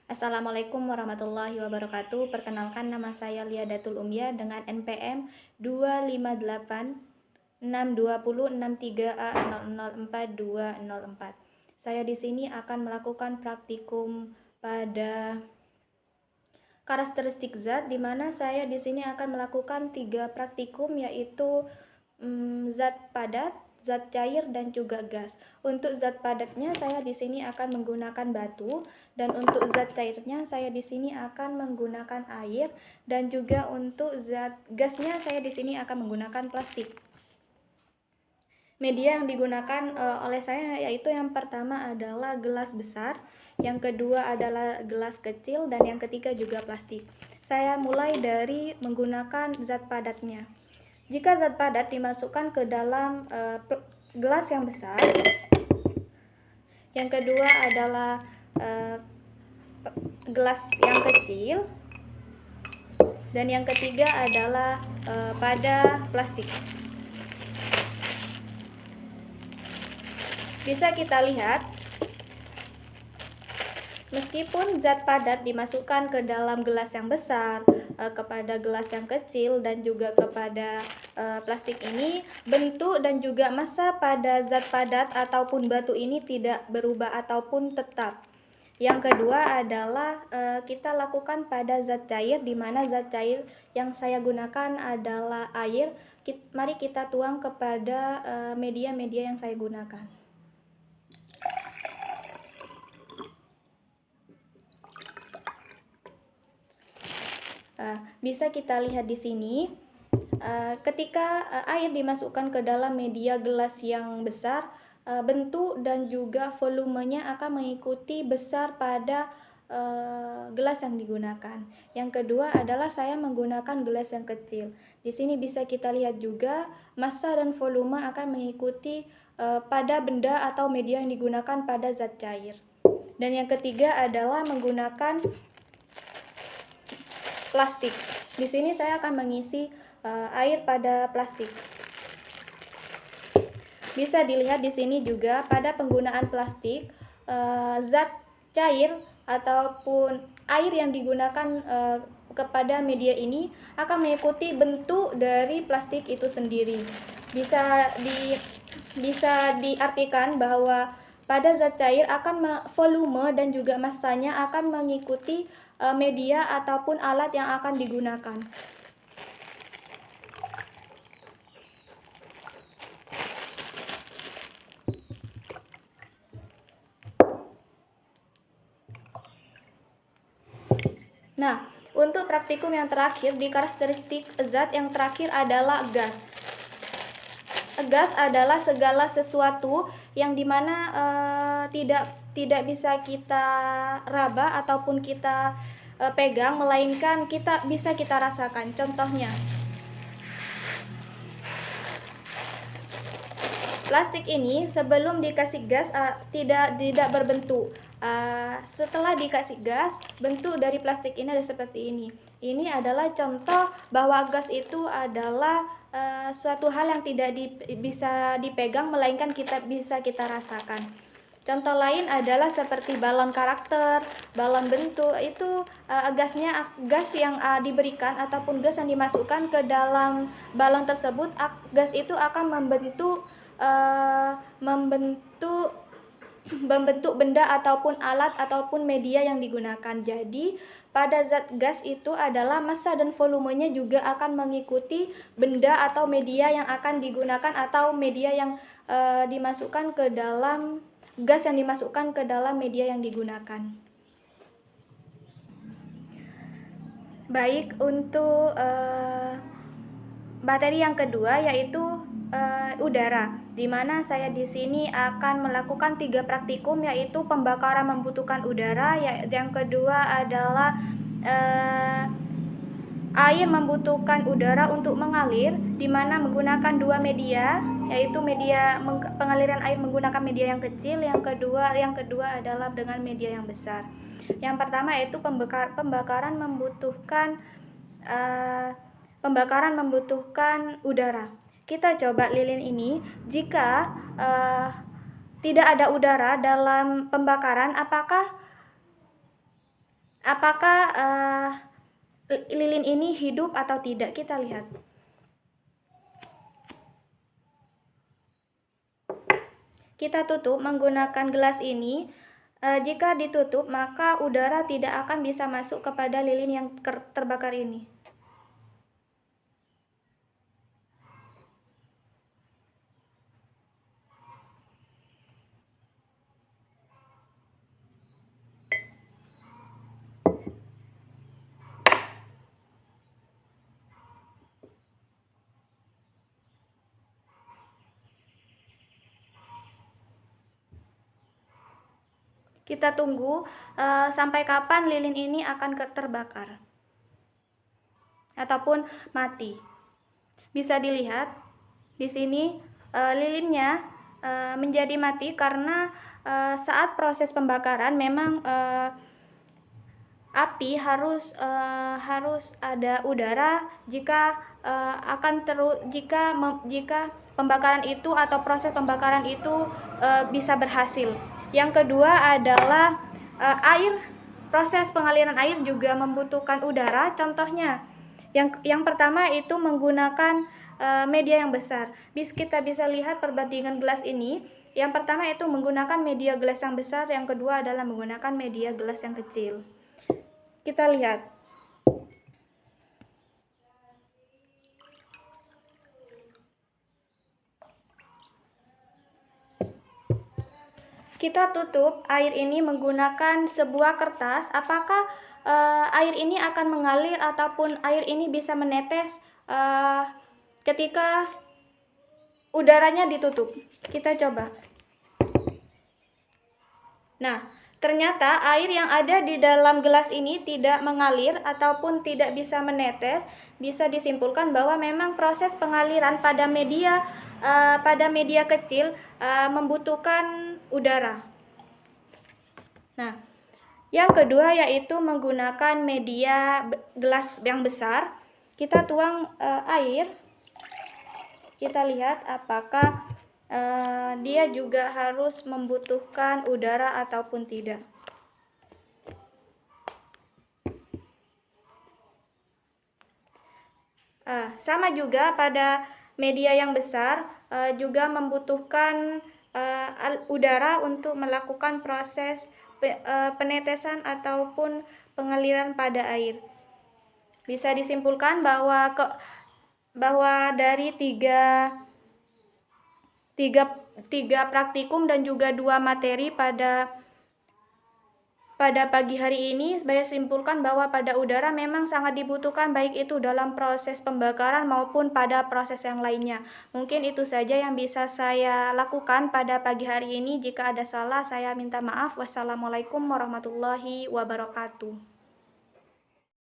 Assalamualaikum warahmatullahi wabarakatuh. Perkenalkan, nama saya Lia Datul Umya dengan NPM 258620663A004 Saya di sini akan melakukan praktikum pada karakteristik zat, di mana saya di sini akan melakukan 3 praktikum, yaitu zat padat, zat cair, dan juga gas. Untuk zat padatnya saya di sini akan menggunakan batu, dan untuk zat cairnya saya di sini akan menggunakan air, dan juga untuk zat gasnya saya di sini akan menggunakan plastik. Media yang digunakan oleh saya yaitu yang pertama adalah gelas besar, yang kedua adalah gelas kecil, dan yang ketiga juga plastik. Saya mulai dari menggunakan zat padatnya. Jika zat padat dimasukkan ke dalam gelas yang besar, yang kedua adalah gelas yang kecil, dan yang ketiga adalah pada plastik. Bisa kita lihat, meskipun zat padat dimasukkan ke dalam gelas yang besar, kepada gelas yang kecil, dan juga kepada plastik ini, bentuk dan juga massa pada zat padat ataupun batu ini tidak berubah ataupun tetap. Yang kedua adalah kita lakukan pada zat cair, di mana zat cair yang saya gunakan adalah air. Mari kita tuang kepada media-media yang saya gunakan. Bisa kita lihat di sini, ketika air dimasukkan ke dalam media gelas yang besar, bentuk dan juga volumenya akan mengikuti besar pada gelas yang digunakan. Yang kedua adalah saya menggunakan gelas yang kecil. Di sini bisa kita lihat juga massa dan volume akan mengikuti pada benda atau media yang digunakan pada zat cair. Dan yang ketiga adalah menggunakan plastik. Di sini saya akan mengisi air pada plastik. Bisa dilihat di sini juga pada penggunaan plastik, zat cair ataupun air yang digunakan kepada media ini akan mengikuti bentuk dari plastik itu sendiri. Bisa diartikan bahwa pada zat cair akan volume dan juga massanya akan mengikuti media ataupun alat yang akan digunakan. Nah, untuk praktikum yang terakhir di karakteristik zat yang terakhir adalah gas. Gas adalah segala sesuatu yang dimana tidak bisa kita raba ataupun kita pegang, melainkan bisa kita rasakan. Contohnya, plastik ini sebelum dikasih gas tidak berbentuk. Setelah dikasih gas, bentuk dari plastik ini ada seperti ini. Ini adalah contoh bahwa gas itu adalah suatu hal yang tidak bisa dipegang, melainkan bisa kita rasakan. Contoh lain adalah seperti balon karakter, balon bentuk. Itu gas yang diberikan ataupun gas yang dimasukkan ke dalam balon tersebut, gas itu akan membentuk benda ataupun alat ataupun media yang digunakan. Jadi pada zat gas itu adalah massa dan volumenya juga akan mengikuti benda atau media yang akan digunakan atau media yang dimasukkan ke dalam gas yang dimasukkan ke dalam media yang digunakan. Baik, untuk materi yang kedua yaitu udara, di mana saya di sini akan melakukan 3 praktikum, yaitu pembakaran membutuhkan udara, yang kedua adalah air membutuhkan udara untuk mengalir, di mana menggunakan 2 media, yaitu media pengaliran air menggunakan media yang kecil, yang kedua adalah dengan media yang besar. Yang pertama yaitu pembakaran membutuhkan udara. Kita coba lilin ini, jika tidak ada udara dalam pembakaran, apakah apakah lilin ini hidup atau tidak. Kita lihat. Kita tutup menggunakan gelas ini. Jika ditutup, maka udara tidak akan bisa masuk kepada lilin yang terbakar ini. Kita tunggu sampai kapan lilin ini akan terbakar ataupun mati. Bisa dilihat di sini lilinnya menjadi mati karena saat proses pembakaran memang api harus ada udara jika jika pembakaran itu atau proses pembakaran itu bisa berhasil. Yang kedua adalah proses pengaliran air juga membutuhkan udara. Contohnya, yang pertama itu menggunakan media yang besar. Kita bisa lihat perbandingan gelas ini. Yang pertama itu menggunakan media gelas yang besar, yang kedua adalah menggunakan media gelas yang kecil. Kita lihat. Kita tutup air ini menggunakan sebuah kertas. Apakah air ini akan mengalir ataupun air ini bisa menetes ketika udaranya ditutup? Kita coba. Nah, ternyata air yang ada di dalam gelas ini tidak mengalir ataupun tidak bisa menetes. Bisa disimpulkan bahwa memang proses pengaliran pada media kecil membutuhkan udara. Nah, yang kedua yaitu menggunakan media gelas yang besar. Kita tuang air. Kita lihat apakah dia juga harus membutuhkan udara ataupun tidak. Sama juga pada media yang besar juga membutuhkan udara untuk melakukan proses penetesan ataupun pengaliran pada air. Bisa disimpulkan bahwa dari tiga praktikum dan juga 2 materi pada pagi hari ini, saya simpulkan bahwa pada udara memang sangat dibutuhkan, baik itu dalam proses pembakaran maupun pada proses yang lainnya. Mungkin itu saja yang bisa saya lakukan pada pagi hari ini. Jika ada salah, saya minta maaf. Wassalamualaikum warahmatullahi wabarakatuh.